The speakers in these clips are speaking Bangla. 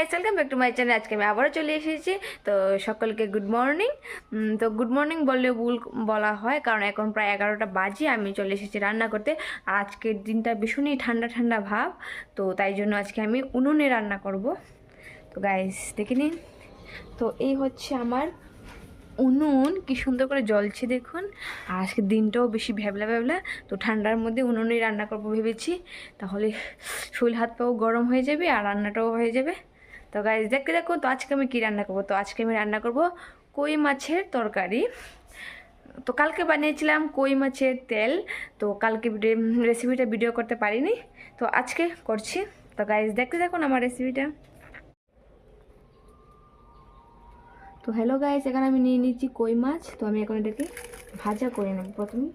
Guys, welcome back to my channel. আজকে আমি আবারও চলে এসেছি। তো সকলকে গুড মর্নিং। তো গুড মর্নিং বললে ভুল বলা হয়, কারণ এখন প্রায় 11টা বাজে। আমি চলে এসেছি রান্না করতে। আর আজকের দিনটা ভীষণই ঠান্ডা ঠান্ডা ভাব, তো তাই জন্য আজকে আমি উনুনে রান্না করব। তো গাইস দেখে নিন, তো এই হচ্ছে আমার উনুন, কি সুন্দর করে জ্বলছে দেখুন। আর আজকে দিনটাও বেশি ভ্যাবলা ভ্যাবলা, তো ঠান্ডার মধ্যে উনুনেই রান্না করবো ভেবেছি। তাহলে শরীর হাত পাও গরম হয়ে যাবে আর রান্নাটাও হয়ে যাবে। তো গাইস দেখতে দেখো, তো আজকে আমি কী রান্না করবো। তো আজকে আমি রান্না করব কই মাছের তরকারি। তো কালকে বানিয়েছিলাম কই মাছের তেল, তো কালকে রেসিপিটা ভিডিও করতে পারিনি, তো আজকে করছি। তো গাইস দেখতে দেখুন আমার রেসিপিটা। তো হ্যালো গাইস, এখানে আমি নিয়ে নিচ্ছি কই মাছ। তো আমি এখন এটাকে ভাজা করে নেব প্রথমে।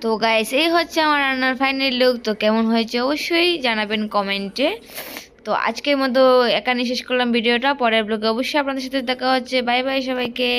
তো গাইস এই হচ্ছে আমার রান্নার ফাইনাল লুক। তো কেমন হয়েছে অবশ্যই জানাবেন কমেন্টে। তো আজকের মতো এখানে শেষ করলাম ভিডিওটা। পরের ব্লগে অবশ্যই আপনাদের সাথে দেখা হচ্ছে। বাই বাই সবাইকে।